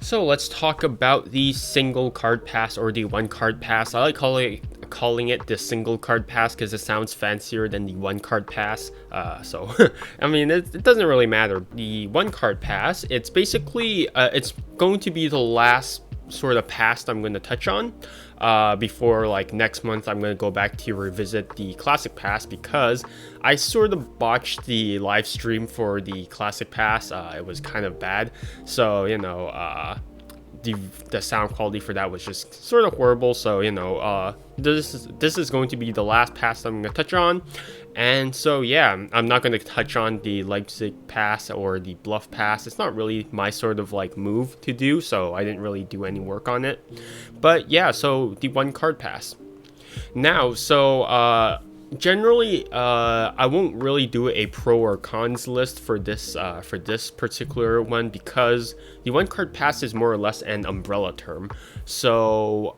So let's talk about the single card pass or the one card pass. I like calling it the single card pass because it sounds fancier than the one card pass. I mean, it doesn't really matter. The one card pass, it's basically it's going to be the last sort of pass I'm going to touch on before like next month I'm going to go back to revisit the classic pass because I sort of botched the live stream for the classic pass. It was kind of bad, so the sound quality for that was just sort of horrible. So this is going to be the last pass I'm going to touch on. And so yeah, I'm not going to touch on the Leipzig pass or the Bluff pass. It's not really my sort of like move to do, so I didn't really do any work on it. But yeah, so the one card pass. Now, generally, I won't really do a pro or cons list for this particular one because the one card pass is more or less an umbrella term. So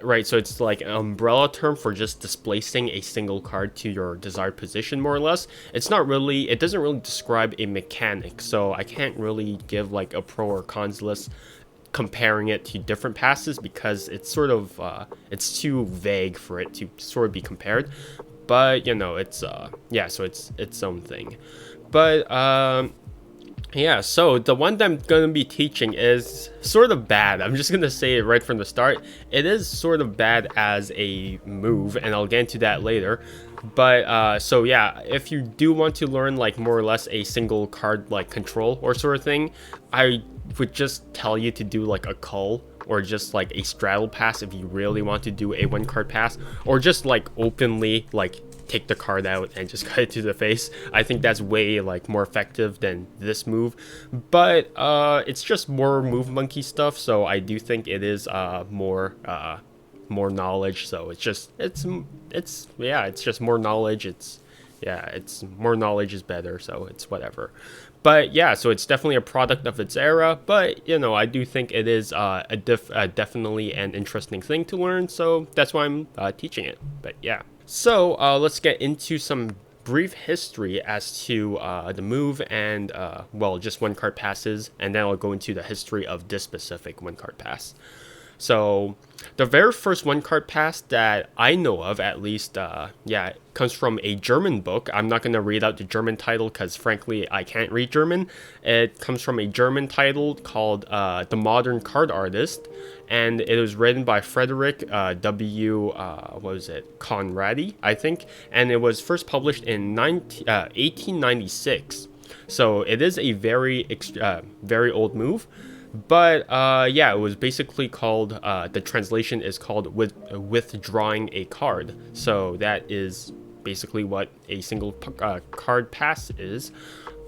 right, so it's like an umbrella term for just displacing a single card to your desired position, more or less. It doesn't really describe a mechanic, so I can't really give like a pro or cons list comparing it to different passes because it's sort of it's too vague for it to sort of be compared. But it's so it's its own thing. But yeah, so the one that I'm gonna be teaching is sort of bad. I'm just gonna say it right from the start. It is sort of bad as a move, and I'll get into that later. But so yeah, if you do want to learn like more or less a single card like control or sort of thing, I would just tell you to do like a cull or just like a straddle pass if you really want to do a one card pass, or just like openly like take the card out and just cut it to the face. I think that's way like more effective than this move, but it's just more move monkey stuff, so I do think it is more knowledge. So it's just more knowledge. It's more knowledge is better, so it's whatever. But yeah, so it's definitely a product of its era, but I do think it is definitely an interesting thing to learn, so that's why I'm teaching it. But yeah, so let's get into some brief history as to the move and just one card passes, and then I'll go into the history of this specific one card pass. So the very first one card pass that I know of, at least, comes from a German book. I'm not going to read out the German title because, frankly, I can't read German. It comes from a German title called The Modern Card Artist, and it was written by Frederick W. Conradi, I think, and it was first published in 1896. So it is a very old move. But it was basically called, the translation is called withdrawing a card. So that is basically what a single card pass is.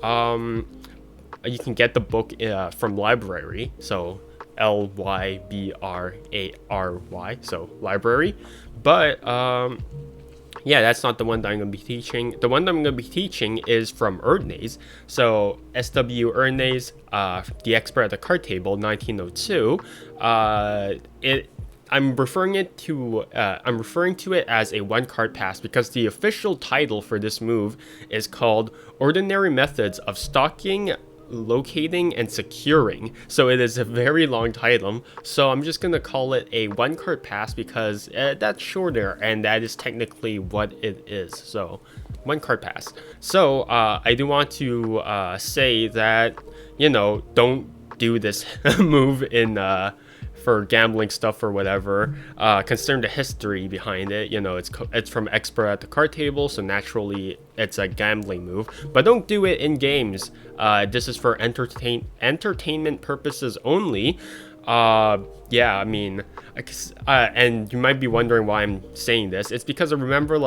You can get the book from library, so Lybrary, so library. But that's not the one that I'm going to be teaching. The one that I'm going to be teaching is from Erdnase. So SW Erdnase, the expert at the card table, 1902. I'm referring to it as a one card pass because the official title for this move is called Ordinary Methods of Stalking, Locating, and Securing. So it is a very long title, so I'm just gonna call it a one card pass because that's shorter and that is technically what it is. So one card pass. So I do want to say that don't do this move in for gambling stuff or whatever. Considering the history behind it, it's from expert at the card table, so naturally it's a gambling move. But don't do it in games. This is for entertainment purposes only. And you might be wondering why I'm saying this. It's because I remember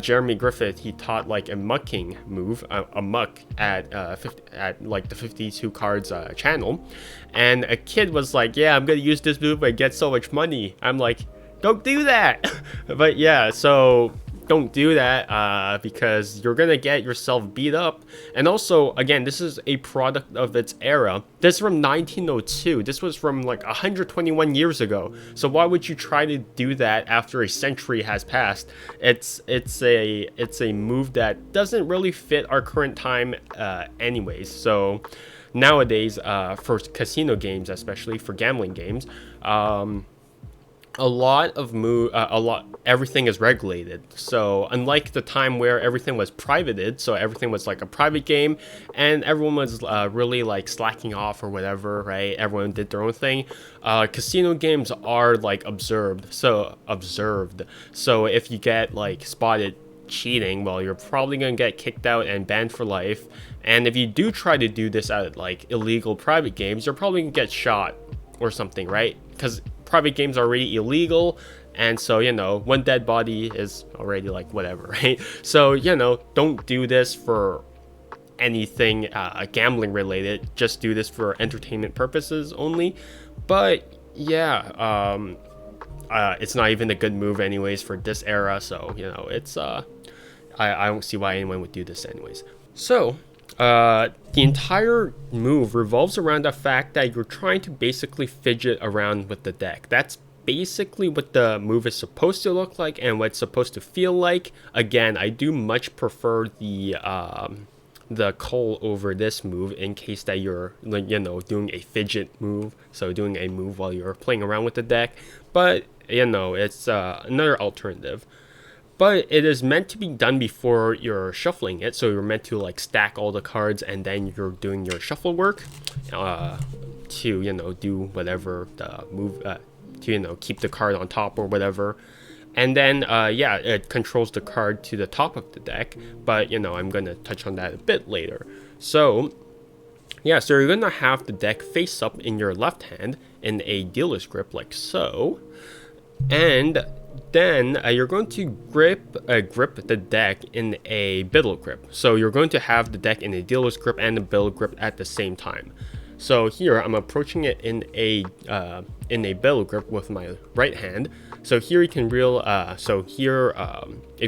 Jeremy Griffith, he taught like a mucking move, a muck at the 52 cards channel, and a kid was like, "Yeah, I'm gonna use this move and get so much money." I'm like, "Don't do that!" But yeah, so don't do that because you're gonna get yourself beat up. And also, again, this is a product of its era. This is from 1902. This was from like 121 years ago. So why would you try to do that after a century has passed? It's a move that doesn't really fit our current time anyways. So nowadays, for casino games, especially for gambling games, everything is regulated. So unlike the time where everything was privated, so everything was like a private game and everyone was really like slacking off or whatever, right? Everyone did their own thing. Casino games are like observed. So if you get like spotted cheating, well, you're probably gonna get kicked out and banned for life. And if you do try to do this at like illegal private games, you're probably gonna get shot or something, right? Because private games are already illegal, and so, you know, one dead body is already like whatever, right? So, you know, don't do this for anything gambling related. Just do this for entertainment purposes only. But yeah, it's not even a good move anyways for this era, so, you know, it's I don't see why anyone would do this anyways. So the entire move revolves around the fact that you're trying to basically fidget around with the deck. That's basically what the move is supposed to look like and what it's supposed to feel like. Again, I do much prefer the cull over this move in case that you're, you know, doing a fidget move, so doing a move while you're playing around with the deck. But, you know, it's another alternative. But it is meant to be done before you're shuffling it, so you're meant to like stack all the cards and then you're doing your shuffle work to, you know, do whatever the move to, you know, keep the card on top or whatever. And then yeah, it controls the card to the top of the deck, but, you know, I'm gonna touch on that a bit later. So yeah, so you're gonna have the deck face up in your left hand in a dealer's grip like so, and then you're going to grip the deck in a biddle grip. So you're going to have the deck in a dealer's grip and a biddle grip at the same time. So here I'm approaching it in a biddle grip with my right hand. So here you can if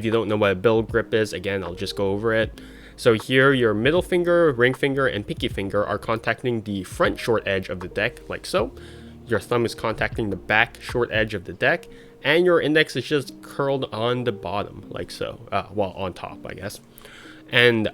you don't know what a biddle grip is, again, I'll just go over it. So here your middle finger, ring finger, and pinky finger are contacting the front short edge of the deck like so. Your thumb is contacting the back short edge of the deck, and your index is just curled on the bottom like so, well, on top, I guess. And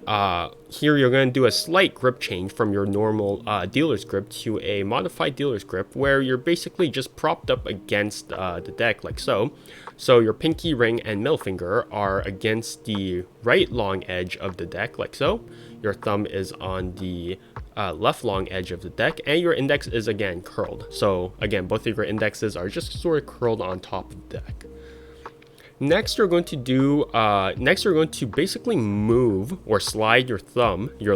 here you're going to do a slight grip change from your normal dealer's grip to a modified dealer's grip, where you're basically just propped up against the deck like so. So your pinky, ring, and middle finger are against the right long edge of the deck like so. Your thumb is on the left long edge of the deck, and your index is again curled. So again, both of your indexes are just sort of curled on top of the deck. Next, you're going to basically move or slide your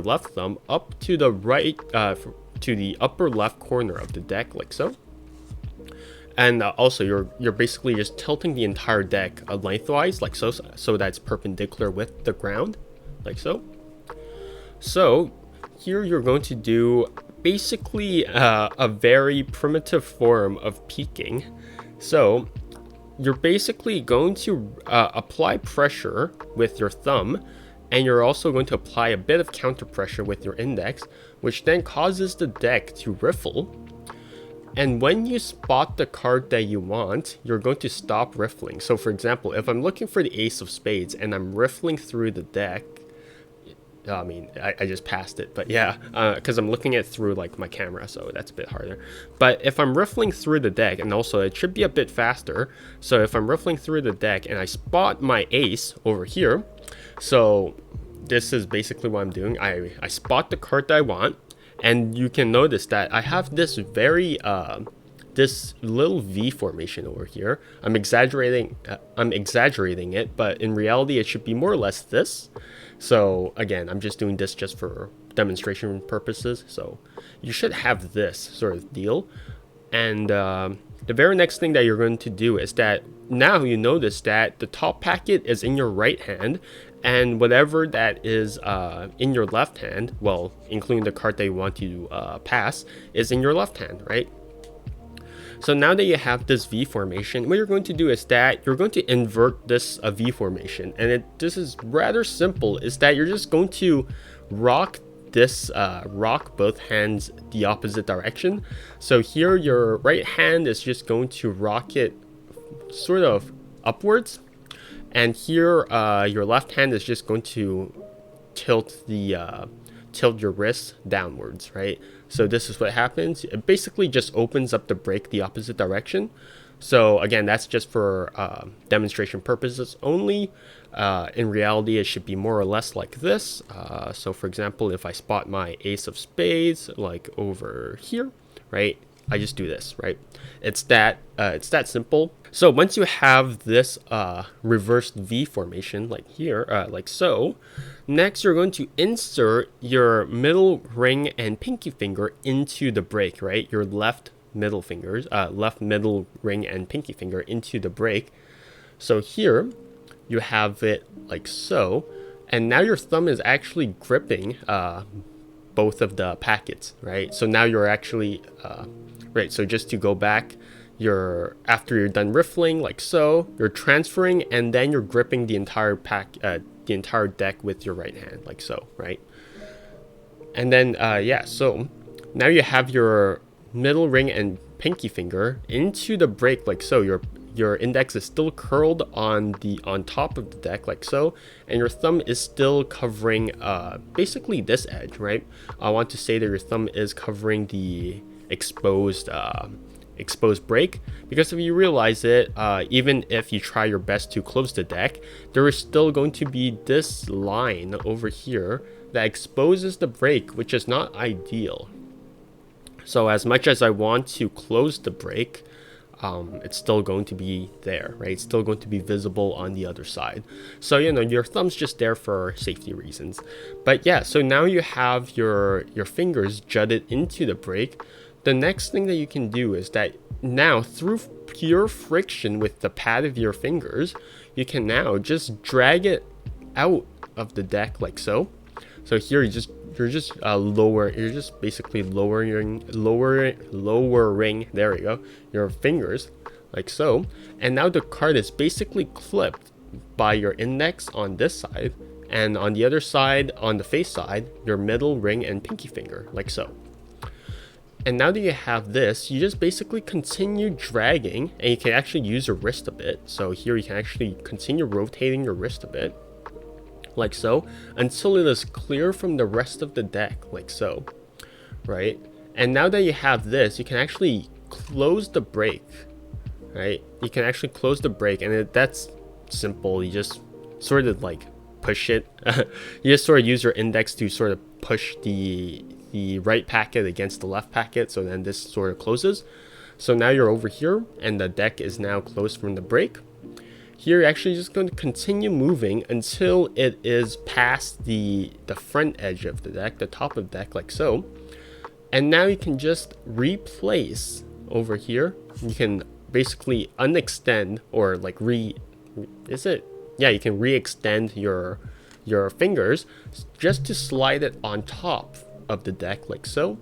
left thumb, up to the right, to the upper left corner of the deck like so. And also, you're basically just tilting the entire deck lengthwise like so, so that's perpendicular with the ground like so. So here you're going to do basically a very primitive form of peeking. So you're basically going to apply pressure with your thumb, and you're also going to apply a bit of counter pressure with your index, which then causes the deck to riffle. And when you spot the card that you want, you're going to stop riffling. So for example, if I'm looking for the ace of spades and I'm riffling through the deck, I mean, I just passed it, but yeah, because I'm looking at it through like my camera, so that's a bit harder. But if I'm riffling through the deck, and also it should be a bit faster, so if I'm riffling through the deck and I spot my ace over here, so this is basically what I'm doing. I spot the card that I want, and you can notice that I have this very this little V formation over here. I'm exaggerating it, but in reality it should be more or less this. So again, I'm just doing this just for demonstration purposes. So you should have this sort of deal. And the very next thing that you're going to do is that now you notice that the top packet is in your right hand, and whatever that is in your left hand, well, including the card that you want to pass, is in your left hand, right? So now that you have this V formation, what you're going to do is that you're going to invert this V formation. And this is rather simple, is that you're just going to rock both hands the opposite direction. So here your right hand is just going to rock it sort of upwards. And here your left hand is just going to tilt the tilt your wrist downwards, right? So this is what happens. It basically just opens up the break the opposite direction. So again, that's just for demonstration purposes only. In reality, it should be more or less like this. So for example, if I spot my ace of spades, like over here, right? I just do this, right? It's that simple. So once you have this reversed V formation, like here, like so, next you're going to insert your middle ring and pinky finger into the break, right? Your left middle fingers, left middle ring and pinky finger into the break. So here you have it like so, and now your thumb is actually gripping both of the packets, right? So now you're actually right. So just to go back, after you're done riffling like so, you're transferring, and then you're gripping the entire the entire deck with your right hand like so, right? And then yeah, so now you have your middle ring and pinky finger into the break like so. Your index is still curled on top of the deck like so, and your thumb is still covering basically this edge, right? I want to say that your thumb is covering the exposed break, because if you realize it, even if you try your best to close the deck, there is still going to be this line over here that exposes the break, which is not ideal. So as much as I want to close the break, it's still going to be there, right? It's still going to be visible on the other side. So, you know, your thumb's just there for safety reasons. But yeah, so now you have your fingers jutted into the break. The next thing that you can do is that now, through pure friction with the pad of your fingers, you can now just drag it out of the deck like so. So here you're just basically lowering, there we go, your fingers like so. And now the card is basically clipped by your index on this side, and on the other side, on the face side, your middle ring and pinky finger like so. And now that you have this, you just basically continue dragging, and you can actually use your wrist a bit. So here you can actually continue rotating your wrist a bit like so, until it is clear from the rest of the deck like so, right? And now that you have this, you can actually close the break, right? You can actually close the break, and that's simple. You just sort of like push it. You just sort of use your index to sort of push the right packet against the left packet, so then this sort of closes. So now you're over here, and the deck is now closed from the break. Here, you're actually just going to continue moving until it is past the front edge of the deck, the top of the deck, like so. And now you can just replace over here. You can basically unextend, or like you can re-extend your fingers just to slide it on top of the deck like so,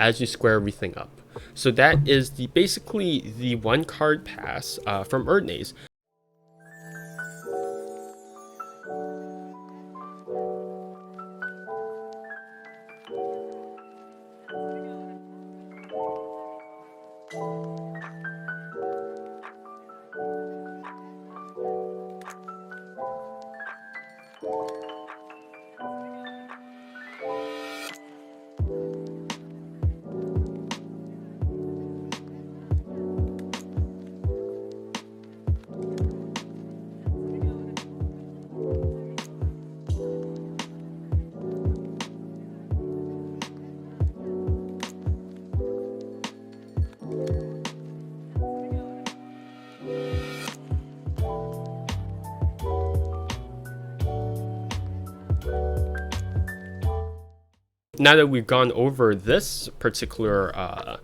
as you square everything up. So that is basically the one card pass from Erdnase. Now that we've gone over this particular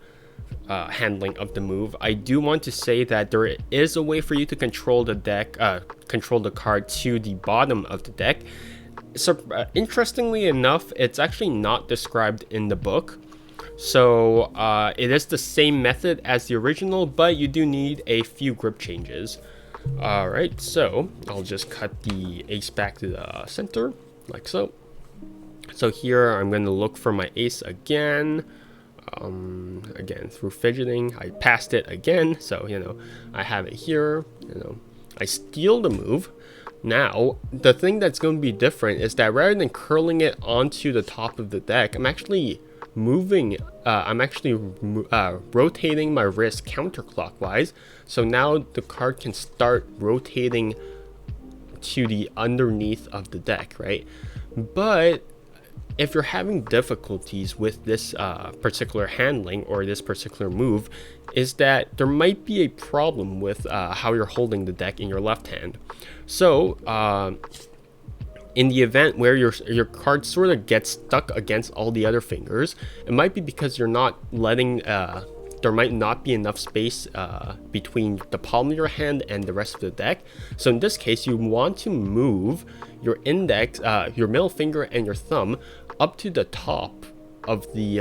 handling of the move, I do want to say that there is a way for you to control the deck, control the card to the bottom of the deck. So interestingly enough, it's actually not described in the book. So it is the same method as the original, but you do need a few grip changes. Alright, so I'll just cut the ace back to the center, like so. So here I'm going to look for my ace again. Again, through fidgeting, I passed it again. So, you know, I have it here. You know, I steal the move, Now, the thing that's going to be different is that rather than curling it onto the top of the deck, I'm actually rotating my wrist counterclockwise. So now the card can start rotating to the underneath of the deck, right? But if you're having difficulties with this particular handling or this particular move, is that there might be a problem with how you're holding the deck in your left hand. So in the event where your card sort of gets stuck against all the other fingers, it might be because you're not letting there might not be enough space between the palm of your hand and the rest of the deck. So in this case, you want to move your index, your middle finger and your thumb up to the top of the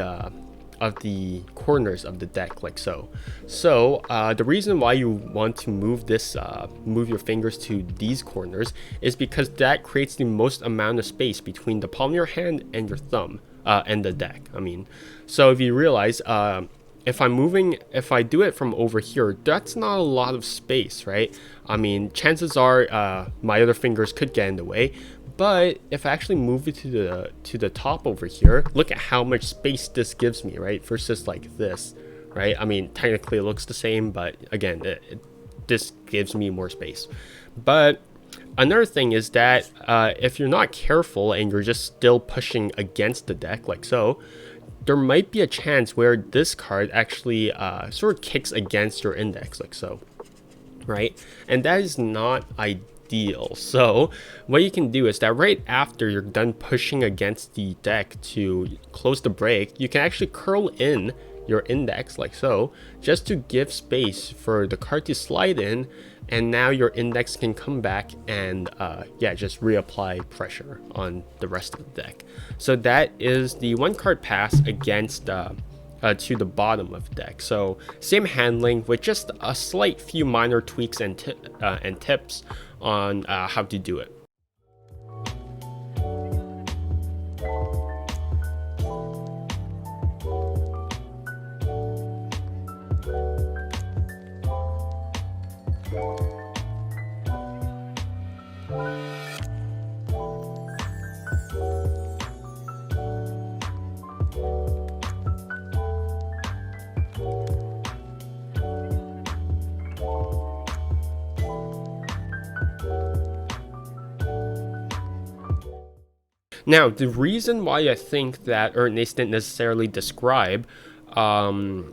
corners of the deck, like so. So the reason why you want to move this, move your fingers to these corners is because that creates the most amount of space between the palm of your hand and your thumb and the deck. I mean, so if you realize, if I do it from over here, that's not a lot of space, right? I mean, chances are my other fingers could get in the way. But if I actually move it to the top over here, look at how much space this gives me, right? Versus like this, right? I mean, technically it looks the same, but again, this gives me more space. But another thing is that if you're not careful and you're just still pushing against the deck like so, there might be a chance where this card actually sort of kicks against your index like so, right? And that is not ideal. So what you can do is that right after you're done pushing against the deck to close the break, you can actually curl in your index like so, just to give space for the card to slide in, and now your index can come back and yeah, just reapply pressure on the rest of the deck. So that is the one card pass against to the bottom of the deck. So same handling with just a slight few minor tweaks and tips on how to do it. Now, the reason why I think that Erdnase didn't necessarily describe how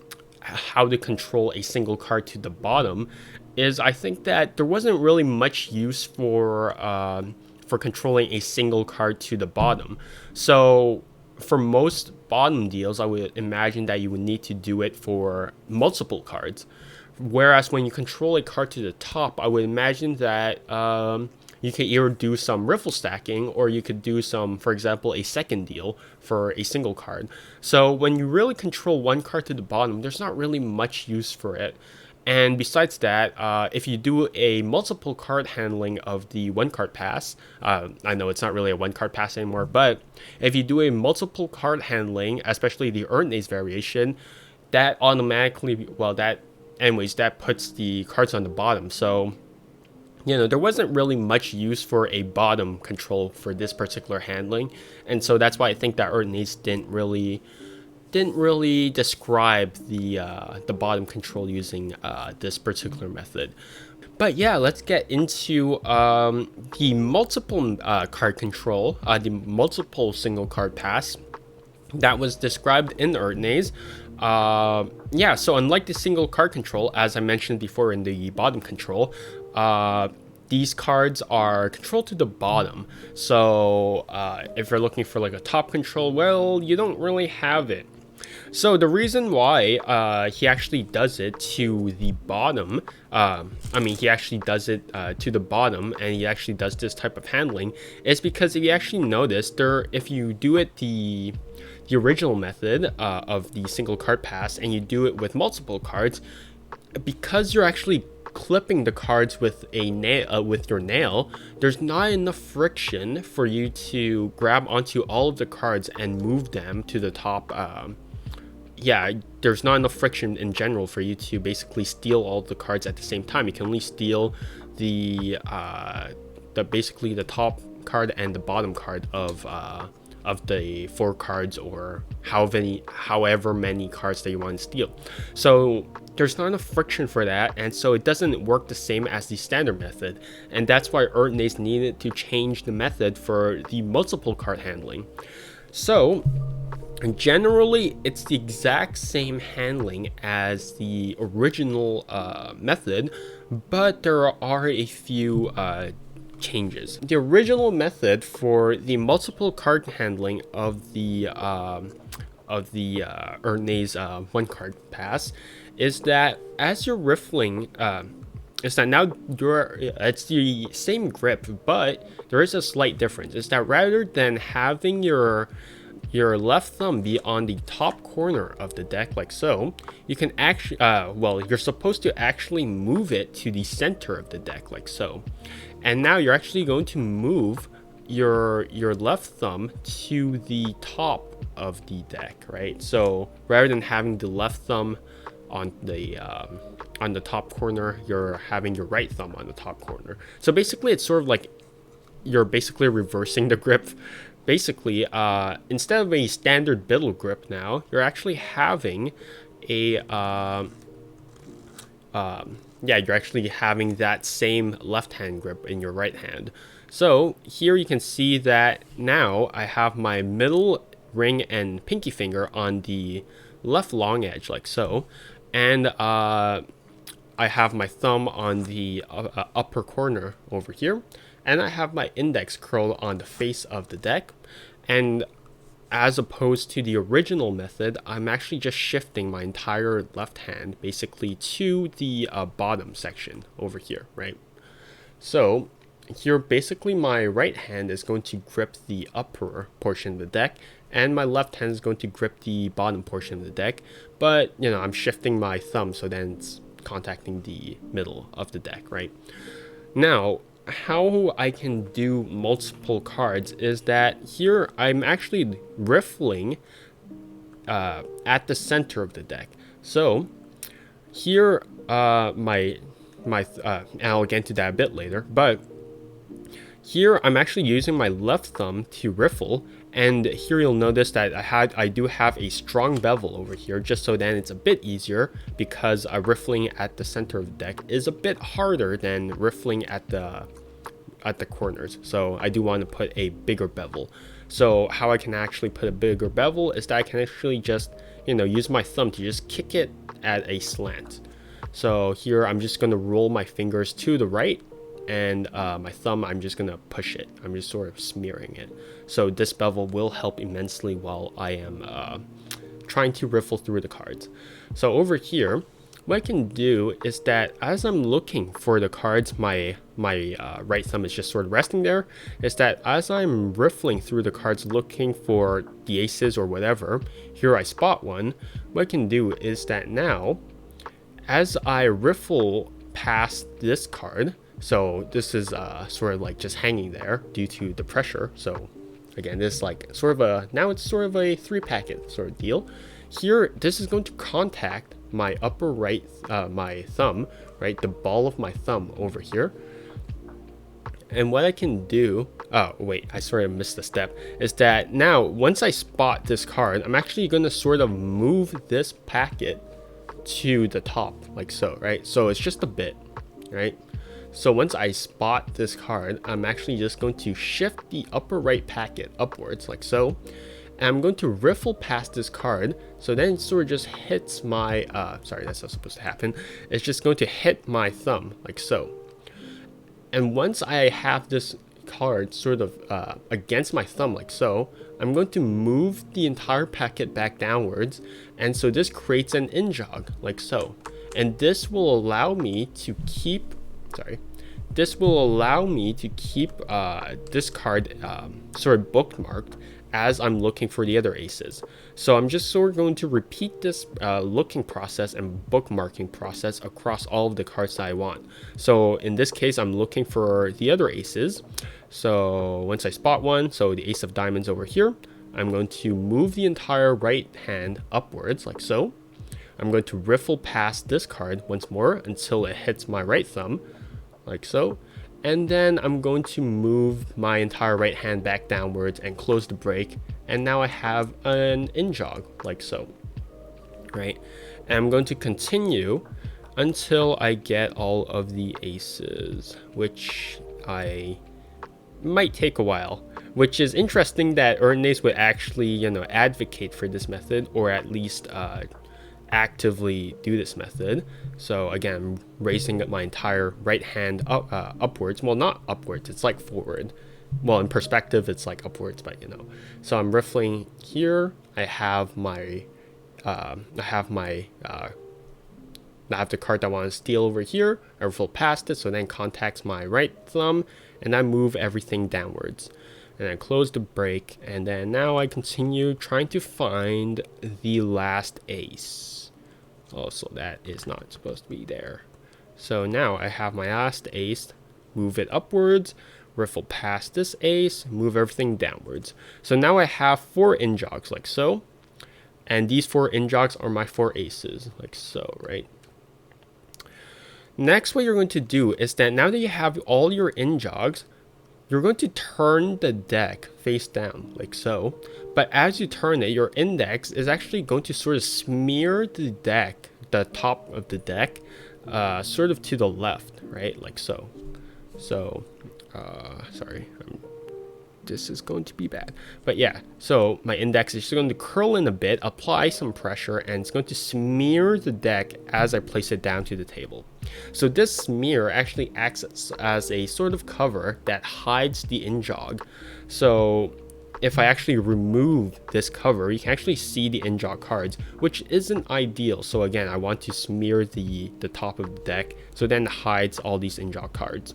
to control a single card to the bottom is I think that there wasn't really much use for controlling a single card to the bottom. So for most bottom deals, I would imagine that you would need to do it for multiple cards. Whereas when you control a card to the top, I would imagine that you could either do some riffle stacking, or you could do some, for example, a second deal for a single card. So when you really control one card to the bottom, there's not really much use for it. And besides that, if you do a multiple card handling of the one card pass, I know it's not really a one card pass anymore, but if you do a multiple card handling, especially the Erdnase variation, that automatically, well, that puts the cards on the bottom. So you know, there wasn't really much use for a bottom control for this particular handling, and so that's why I think that Erdnase didn't really describe the bottom control using this particular method. But yeah, let's get into the multiple card control, the multiple single card pass that was described in Erdnase. Yeah, so unlike the single card control, as I mentioned before in the bottom control, these cards are controlled to the bottom. So if you're looking for like a top control, well, you don't really have it. So the reason why he actually does it to the bottom, he actually does it to the bottom, and he actually does this type of handling, is because if you actually notice, if you do it the original method of the single card pass, and you do it with multiple cards, because you're actually clipping the cards with a nail, with your nail, there's not enough friction for you to grab onto all of the cards and move them to the top. Yeah, there's not enough friction in general for you to basically steal all the cards at the same time. You can only steal the basically the top card and the bottom card of the 4 cards, or however many cards that you want to steal. So there's not enough friction for that, and so it doesn't work the same as the standard method, and that's why Erdnase needed to change the method for the multiple card handling. So generally it's the exact same handling as the original method, but there are a few changes. The original method for the multiple card handling of the Erdnase 1 card pass is that as you're riffling, is that now it's the same grip, but there is a slight difference. Is that rather than having your left thumb be on the top corner of the deck like so, you can actually well, you're supposed to actually move it to the center of the deck like so. And now you're actually going to move your left thumb to the top of the deck, right? So rather than having the left thumb on the top corner, you're having your right thumb on the top corner. So basically it's sort of like you're basically reversing the grip. Basically, instead of a standard biddle grip now, you're actually having a you're actually having that same left hand grip in your right hand. So here you can see that now I have my middle ring and pinky finger on the left long edge like so, and I have my thumb on the upper corner over here, and I have my index curled on the face of the deck. And as opposed to the original method, I'm actually just shifting my entire left hand basically to the bottom section over here, right? So here basically my right hand is going to grip the upper portion of the deck, and my left hand is going to grip the bottom portion of the deck, but you know, I'm shifting my thumb so then it's contacting the middle of the deck, right? Now how I can do multiple cards is that here I'm actually riffling at the center of the deck. So here and I'll get into that a bit later, but here I'm actually using my left thumb to riffle, and here you'll notice that I do have a strong bevel over here, just so then it's a bit easier, because riffling at the center of the deck is a bit harder than riffling at the corners. So I do want to put a bigger bevel. So how I can actually put a bigger bevel is that I can actually just, you know, use my thumb to just kick it at a slant. So here I'm just going to roll my fingers to the right, and my thumb, I'm just going to push it. I'm just sort of smearing it. So this bevel will help immensely while I am trying to riffle through the cards. So over here, what I can do is that as I'm looking for the cards, my right thumb is just sort of resting there, is that as I'm riffling through the cards looking for the aces or whatever, here I spot one. What I can do is that now, as I riffle past this card, so this is sort of like just hanging there due to the pressure. So again, this is like sort of now it's sort of a 3-packet sort of deal. Here, this is going to contact my upper right, my thumb, right, the ball of my thumb over here. And what I can do, oh wait, I sort of missed a step, is that now once I spot this card, I'm actually going to sort of move this packet to the top like so, right? So it's just a bit, right? So once I spot this card, I'm actually just going to shift the upper right packet upwards like so, and I'm going to riffle past this card, so then it sort of just hits my sorry, that's not supposed to happen. It's just going to hit my thumb like so. And once I have this card sort of against my thumb like so, I'm going to move the entire packet back downwards, and so this creates an in jog like so. And this will allow me to keep this card sort of bookmarked as I'm looking for the other aces. So I'm just sort of going to repeat this looking process and bookmarking process across all of the cards that I want. So in this case, I'm looking for the other aces. So once I spot one, so the ace of diamonds over here, I'm going to move the entire right hand upwards like so. I'm going to riffle past this card once more until it hits my right thumb like so. And then I'm going to move my entire right hand back downwards and close the break. And now I have an in jog, like so, right? And I'm going to continue until I get all of the aces, which I might take a while. Which is interesting that Erdnase would actually, advocate for this method, or at least actively do this method. So again, I'm raising up my entire right hand upwards. Well, not upwards, it's like forward. Well, in perspective, it's like upwards, but So I'm riffling here. I have the card that I want to steal over here. I riffle past it, so then contacts my right thumb, and I move everything downwards. And I close the break, and then now I continue trying to find the last ace. Also, that is not supposed to be there. So now I have my last ace, move it upwards, riffle past this ace, move everything downwards. So now I have 4 in jogs, like so. And these 4 in jogs are my 4 aces, like so, right? Next, what you're going to do is that now that you have all your in jogs, you're going to turn the deck face down, like so. But as you turn it, your index is actually going to sort of smear the deck, the top of the deck, sort of to the left, right? Like so. So, sorry, this is going to be bad. But yeah, so my index is just going to curl in a bit, apply some pressure, and it's going to smear the deck as I place it down to the table. So this smear actually acts as a sort of cover that hides the in jog. So if I actually remove this cover, you can actually see the in jog cards, which isn't ideal. So again, I want to smear the top of the deck, so then it hides all these in jog cards.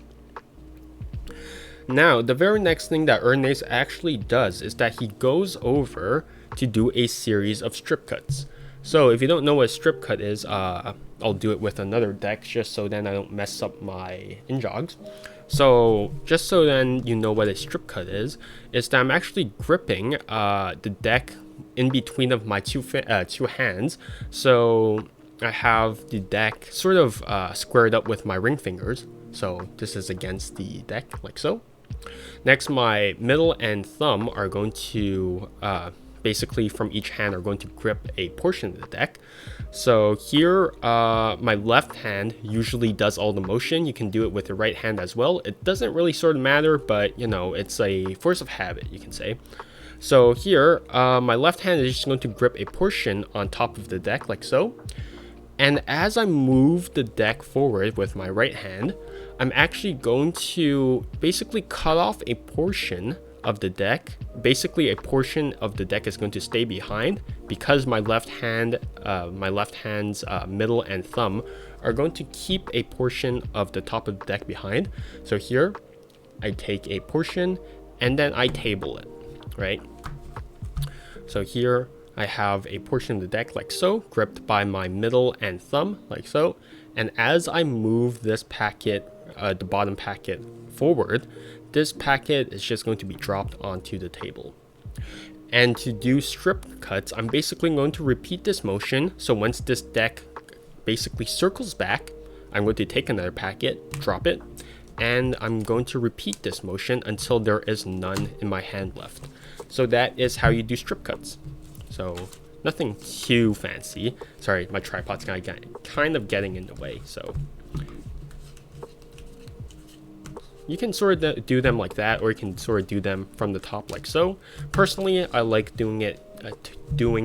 Now, the very next thing that Erdnase actually does is that he goes over to do a series of strip cuts. So if you don't know what a strip cut is, I'll do it with another deck just so then I don't mess up my in jogs. So just so then you know what a strip cut is that I'm actually gripping the deck in between of my two hands. So I have the deck sort of squared up with my ring fingers. So this is against the deck, like so. Next, my middle and thumb are going to basically from each hand are going to grip a portion of the deck. So here, my left hand usually does all the motion. You can do it with your right hand as well. It doesn't really sort of matter, but it's a force of habit, you can say. So here, my left hand is just going to grip a portion on top of the deck, like so. And as I move the deck forward with my right hand, I'm actually going to basically cut off a portion of the deck. Basically, a portion of the deck is going to stay behind because my left hand's middle and thumb are going to keep a portion of the top of the deck behind. So here, I take a portion and then I table it, right? So here, I have a portion of the deck like so, gripped by my middle and thumb like so. And as I move this packet, the bottom packet forward, this packet is just going to be dropped onto the table. And to do strip cuts, I'm basically going to repeat this motion. So once this deck basically circles back, I'm going to take another packet, drop it, and I'm going to repeat this motion until there is none in my hand left. So that is how you do strip cuts. So nothing too fancy. Sorry, my tripod's kind of getting in the way. So you can sort of do them like that, or you can sort of do them from the top like so. Personally, I like doing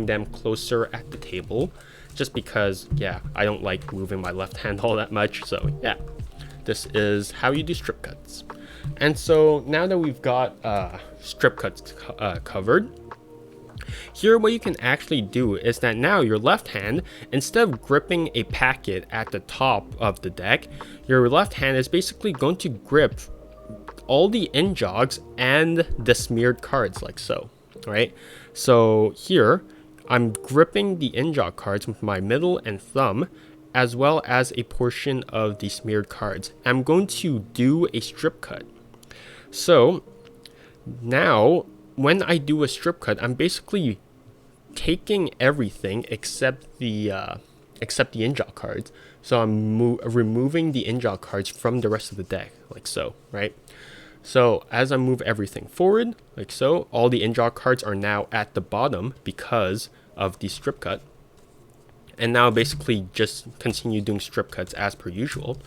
them closer at the table, just because, yeah, I don't like moving my left hand all that much. So yeah, this is how you do strip cuts. And so now that we've got strip cuts covered, here what you can actually do is that now your left hand, instead of gripping a packet at the top of the deck, your left hand is basically going to grip all the in jogs and the smeared cards like so, right? So here, I'm gripping the in jog cards with my middle and thumb, as well as a portion of the smeared cards. I'm going to do a strip cut. So now, when I do a strip cut, I'm basically taking everything except the except the in-jog cards. So I'm removing the in-jog cards from the rest of the deck, like so, right? So as I move everything forward, like so, all the in-jog cards are now at the bottom because of the strip cut. And now basically just continue doing strip cuts as per usual.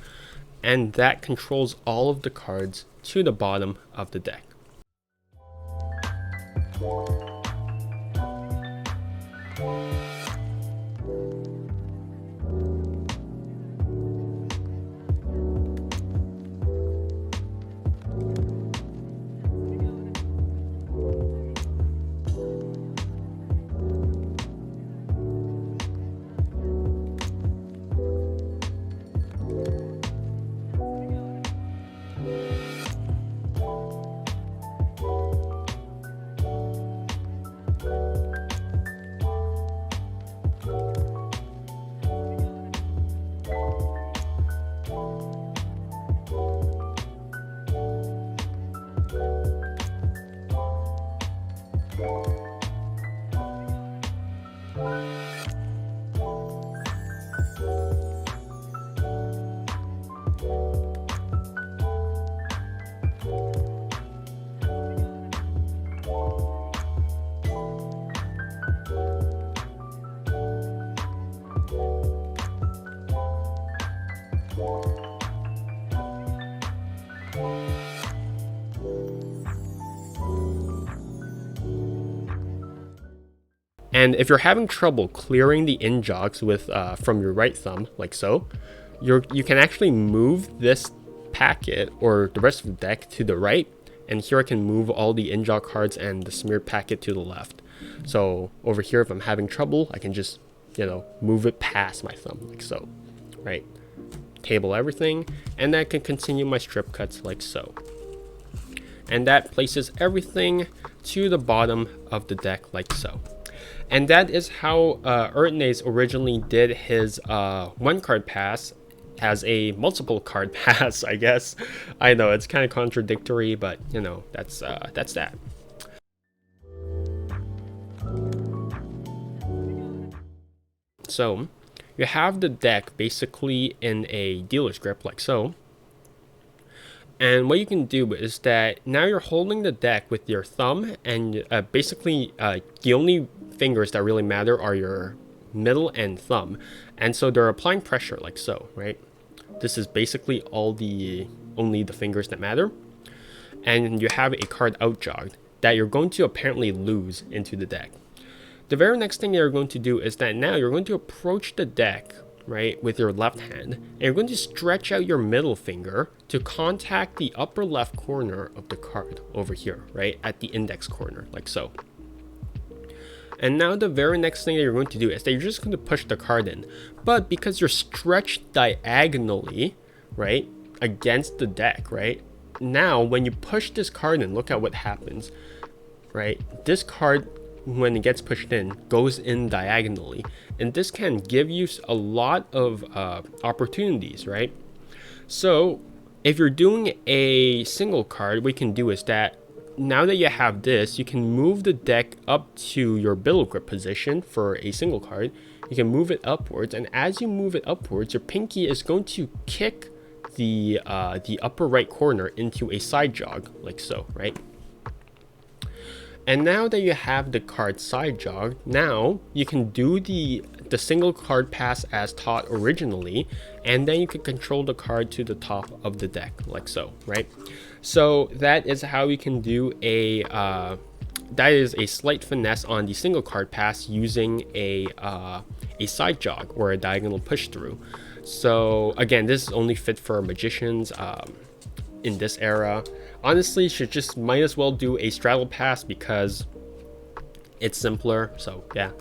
And that controls all of the cards to the bottom of the deck. And if you're having trouble clearing the in-jogs with from your right thumb, like so, you can actually move this packet or the rest of the deck to the right, and here I can move all the in-jog cards and the smeared packet to the left. So over here, if I'm having trouble, I can just, move it past my thumb, like so, right? Table everything, and I can continue my strip cuts like so. And that places everything to the bottom of the deck like so. And that is how Erdnase originally did his one card pass as a multiple card pass, I guess. I know it's kind of contradictory, but that's that. So you have the deck basically in a dealer's grip like so. And what you can do is that now you're holding the deck with your thumb, and basically the only fingers that really matter are your middle and thumb. And so they're applying pressure like so, right? This is basically only the fingers that matter. And you have a card outjogged that you're going to apparently lose into the deck. The very next thing you're going to do is that now you're going to approach the deck, right, with your left hand, and you're going to stretch out your middle finger to contact the upper left corner of the card over here, right, at the index corner, like so. And now the very next thing that you're going to do is that you're just going to push the card in. But because you're stretched diagonally, right, against the deck, right, now when you push this card in, look at what happens, right? This card, when it gets pushed in, goes in diagonally, and this can give you a lot of opportunities, right? So if you're doing a single card, what you can do is that now that you have this, you can move the deck up to your billow grip position for a single card. You can move it upwards, and as you move it upwards, your pinky is going to kick the upper right corner into a side jog, like so, right? And now that you have the card side jog, now you can do the single card pass as taught originally, and then you can control the card to the top of the deck, like so, right? So that is how you can do that is a slight finesse on the single card pass using a side jog or a diagonal push through. So again, this is only fit for magicians in this era. Honestly, might as well do a straddle pass because it's simpler. So yeah.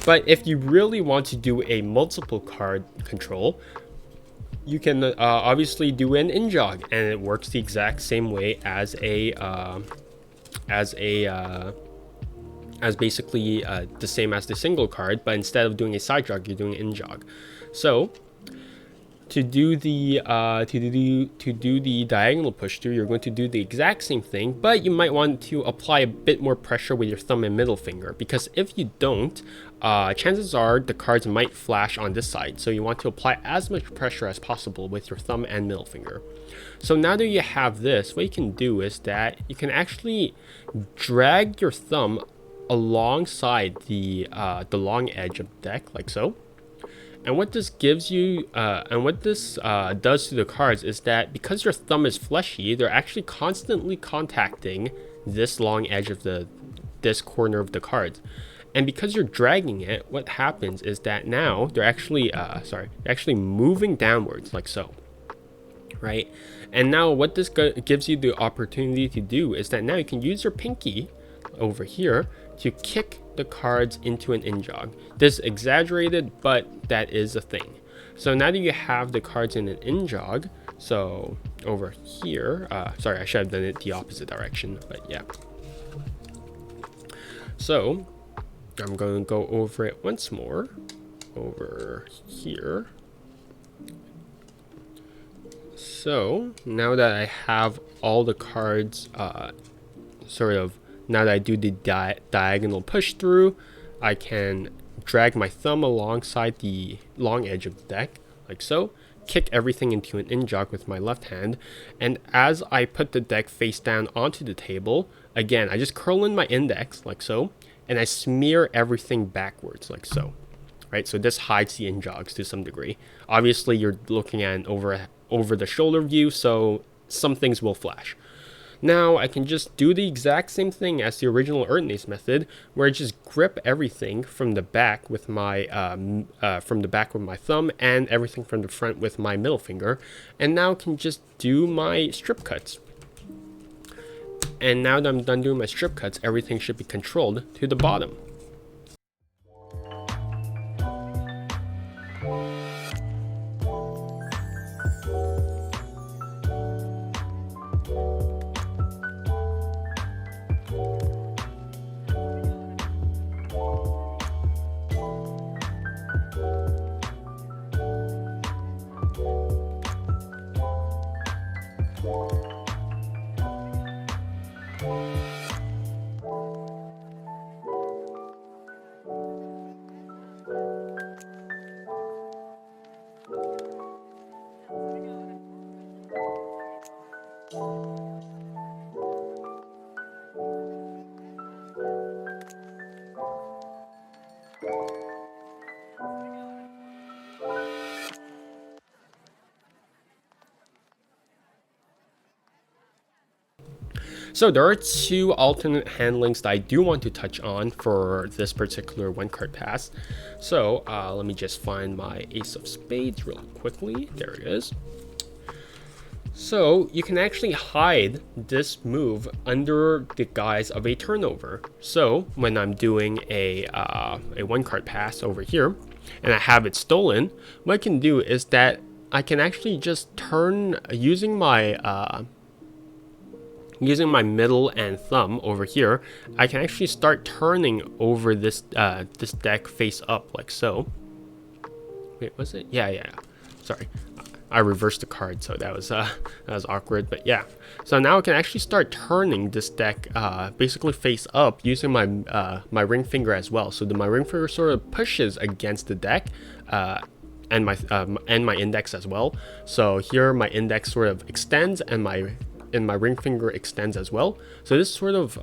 But if you really want to do a multiple card control, you can obviously do an in-jog, and it works the exact same way as basically the same as the single card, but instead of doing a side jog, you're doing an in-jog. So to do the diagonal push through, you're going to do the exact same thing, but you might want to apply a bit more pressure with your thumb and middle finger, because if you don't, chances are the cards might flash on this side. So you want to apply as much pressure as possible with your thumb and middle finger. So now that you have this, what you can do is that you can actually drag your thumb alongside the long edge of the deck, like so. And what this gives you, does to the cards is that because your thumb is fleshy, they're actually constantly contacting this long edge of this corner of the cards. And because you're dragging it, what happens is that now they're actually, moving downwards, like so, right? And now what this gives you the opportunity to do is that now you can use your pinky over here to kick the cards into an in-jog. This is exaggerated, but that is a thing. So now that you have the cards in an in-jog, so over here, sorry, I should have done it the opposite direction, but yeah. So I'm going to go over it once more, over here. So now that I have all the cards now that I do the diagonal push through, I can drag my thumb alongside the long edge of the deck, like so, kick everything into an in-jog with my left hand, and as I put the deck face down onto the table, again, I just curl in my index, like so, and I smear everything backwards, like so, right? So this hides the in-jogs to some degree. Obviously, you're looking at an over the shoulder view, so some things will flash. Now I can just do the exact same thing as the original Erdnase method, where I just grip everything from the back with my thumb and everything from the front with my middle finger, and now I can just do my strip cuts. And now that I'm done doing my strip cuts, everything should be controlled to the bottom. So there are two alternate handlings that I do want to touch on for this particular one card pass. So let me just find my Ace of Spades real quickly. There it is. So you can actually hide this move under the guise of a turnover. So when I'm doing a one card pass over here and I have it stolen, what I can do is that I can actually just turn using my middle and thumb over here. I can actually start turning over this this deck face up, like so. Wait, was it? Yeah. Sorry, I reversed the card, so that was awkward. But yeah, so now I can actually start turning this deck basically face up using my my ring finger as well. So my ring finger sort of pushes against the deck. And my index as well. So here my index sort of extends and my ring finger extends as well. So this sort of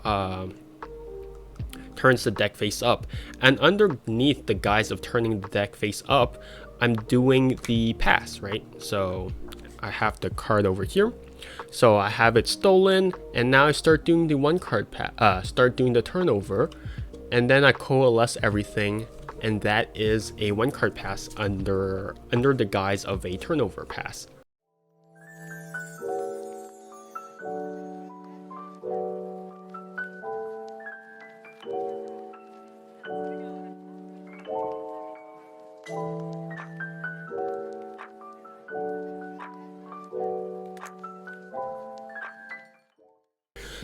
turns the deck face up. And underneath the guise of turning the deck face up, I'm doing the pass, right? So I have the card over here. So I have it stolen, and now I start doing the one card start doing the turnover, and then I coalesce everything, and that is a one card pass under the guise of a turnover pass.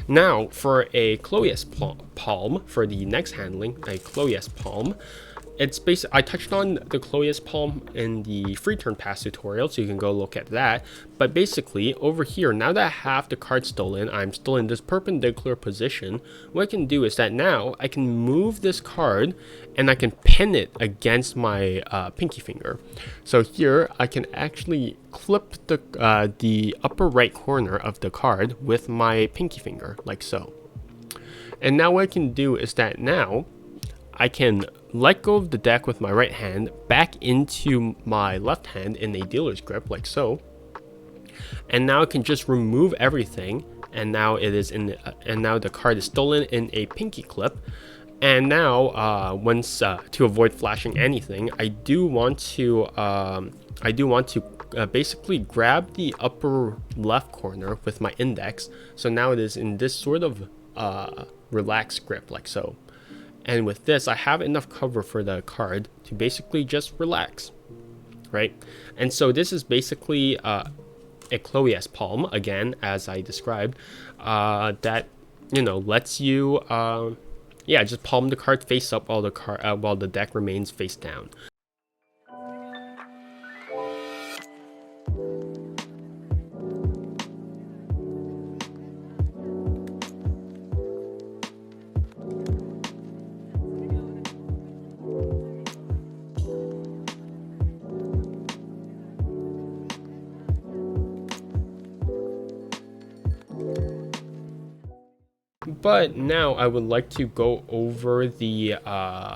Now for a Cloyes palm, for the next handling, a Cloyes palm, it's basically, I touched on the Cloyes palm in the free turn pass tutorial, so you can go look at that. But basically over here, now that I have the card stolen, I'm still in this perpendicular position. What I can do is that now I can move this card and I can pin it against my pinky finger. So here I can actually clip the upper right corner of the card with my pinky finger, like so. And now what I can do is that now I can let go of the deck with my right hand back into my left hand in a dealer's grip, like so. And now I can just remove everything, and now it is and now the card is stolen in a pinky clip. And now once to avoid flashing anything, I do want to basically grab the upper left corner with my index. So now it is in this sort of relaxed grip, like so. And with this, I have enough cover for the card to basically just relax, right? And so this is basically a Cloyes palm, again, as I described, that, you know, lets you, yeah, just palm the card face up while the deck remains face down. But now I would like to go over the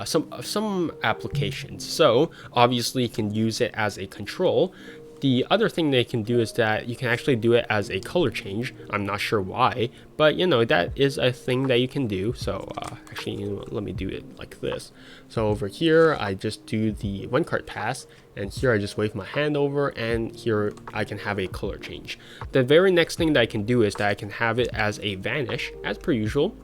some applications. So obviously you can use it as a control. The other thing they can do is that you can actually do it as a color change. I'm not sure why, but you know, that is a thing that you can do. So actually, you know, let me do it like this. So over here, I just do the one card pass, and here I just wave my hand over, and here I can have a color change. The very next thing that I can do is that I can have it as a vanish, as per usual.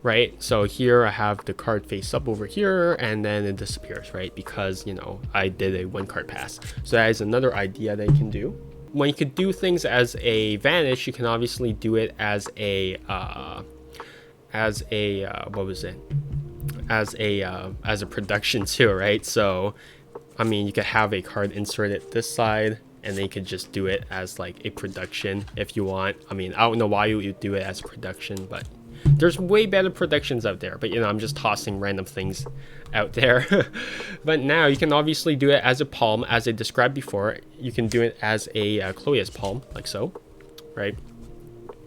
Right, so here I have the card face up over here, and then it disappears, right, because, you know, I did a one card pass. So that is another idea that you can do. When you could do things as a vanish, you can obviously do it as a what was it, as a production too, right? So I mean, you could have a card inserted this side, and then you could just do it as like a production if you want. I mean, I don't know why you would do it as a production, but there's way better productions out there. But you know, I'm just tossing random things out there. But now you can obviously do it as a palm, as I described before. You can do it as a Cloyes palm, like so, right?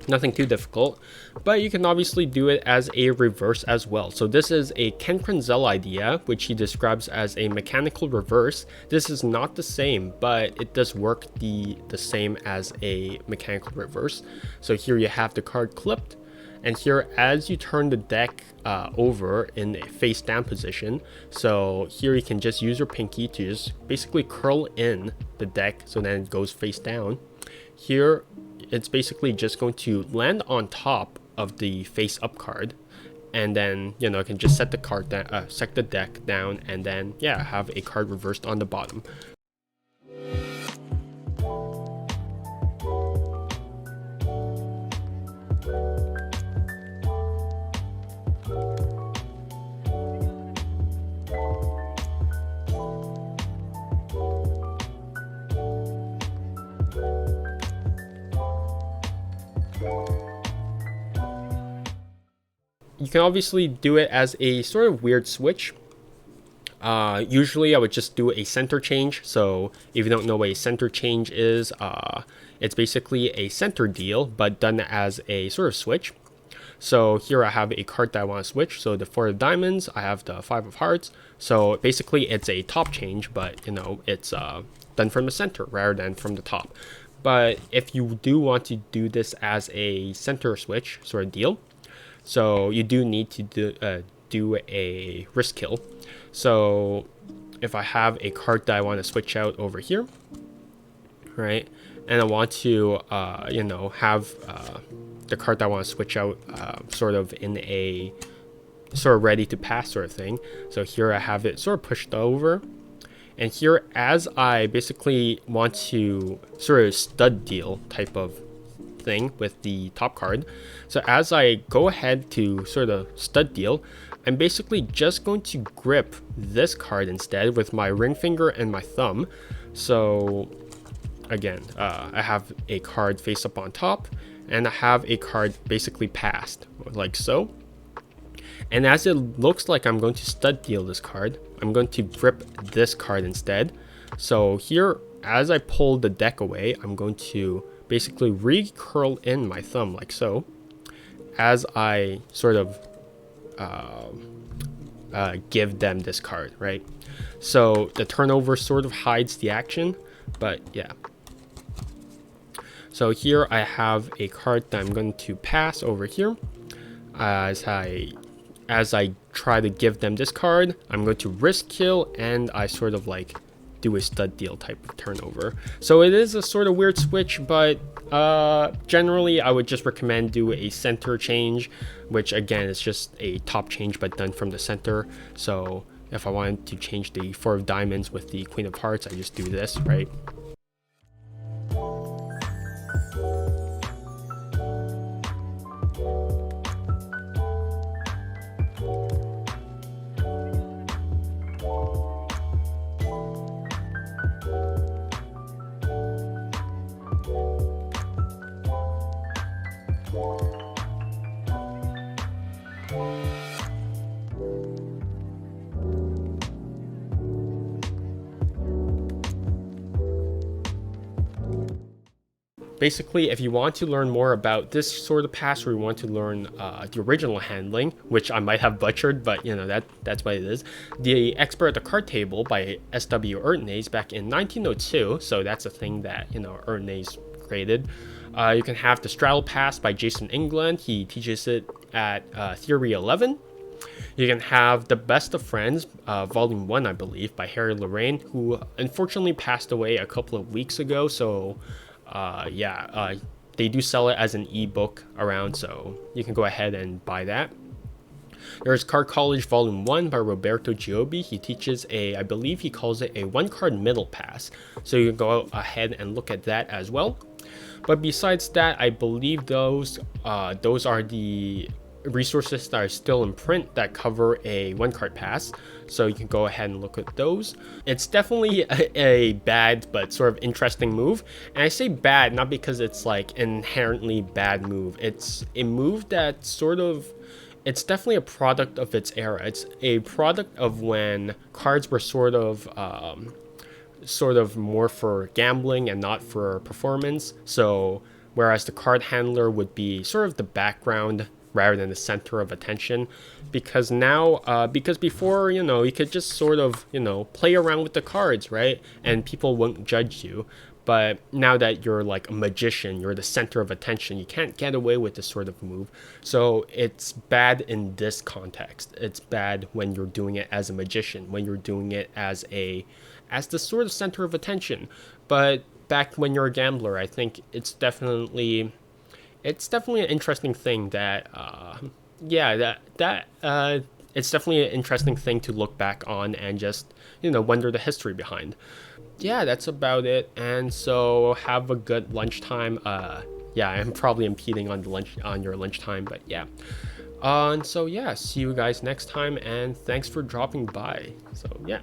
Nothing too difficult. But you can obviously do it as a reverse as well. So this is a Ken Krenzel idea, which he describes as a mechanical reverse. This is not the same, but it does work the same as a mechanical reverse. So here you have the card clipped, and here as you turn the deck over in a face down position, so here you can just use your pinky to just basically curl in the deck so then it goes face down. Here it's basically just going to land on top of the face up card, and then, you know, I can just set the card down, set the deck down, and then yeah, have a card reversed on the bottom. You can obviously do it as a sort of weird switch. Usually I would just do a center change. So if you don't know what a center change is, it's basically a center deal, but done as a sort of switch. So here I have a card that I want to switch. So the 4 of diamonds, I have the 5 of hearts. So basically it's a top change, but you know, it's done from the center rather than from the top. But if you do want to do this as a center switch sort of deal, so you do need to do a risk kill. So if I have a card that I want to switch out over here, right, and I want to you know, have the card that I want to switch out sort of in a sort of ready to pass sort of thing. So here I have it sort of pushed over, and here as I basically want to sort of stud deal type of thing with the top card. So as I go ahead to sort of stud deal, I'm basically just going to grip this card instead with my ring finger and my thumb. So again, I have a card face up on top, and I have a card basically passed, like so. And as it looks like I'm going to stud deal this card, I'm going to grip this card instead. So here, as I pull the deck away, I'm going to basically re-curl in my thumb like so, as I sort of give them this card, right? So the turnover sort of hides the action, but yeah. So here I have a card that I'm going to pass over here. As I try to give them this card, I'm going to risk kill, and I sort of like do a stud deal type of turnover. So it is a sort of weird switch, but generally I would just recommend do a center change, which again is just a top change but done from the center. So if I wanted to change the 4 of diamonds with the Queen of Hearts, I just do this, right? Basically, if you want to learn more about this sort of pass, or you want to learn the original handling, which I might have butchered, but you know, that's what it is. The Expert at the Card Table by S.W. Erdnase back in 1902, so that's a thing that, you know, Erdnase created. You can have the Straddle Pass by Jason England. He teaches it at Theory 11. You can have The Best of Friends, Volume 1, I believe, by Harry Lorraine, who unfortunately passed away a couple of weeks ago, so they do sell it as an ebook around, so you can go ahead and buy that. There's Card College Volume 1 by Roberto Giobbi. He teaches I believe he calls it a 1-card middle pass, so you can go ahead and look at that as well. But besides that, I believe those are the resources that are still in print that cover a 1-card pass, so you can go ahead and look at those. It's definitely a bad but sort of interesting move, and I say bad not because it's like an inherently bad move. It's a move that it's definitely a product of its era. It's a product of when cards were sort of more for gambling and not for performance. So whereas the card handler would be sort of the background rather than the center of attention, because before, you know, you could just sort of, you know, play around with the cards, right, and people won't judge you. But now that you're like a magician, you're the center of attention, you can't get away with this sort of move. So it's bad in this context. It's bad when you're doing it as a magician, when you're doing it as the sort of center of attention. But back when you're a gambler, I think it's definitely an interesting thing that it's definitely an interesting thing to look back on and just, you know, wonder the history behind. Yeah, that's about it. And so have a good lunchtime. I'm probably impeding on your lunchtime, but yeah. And so yeah, see you guys next time, and thanks for dropping by. So yeah.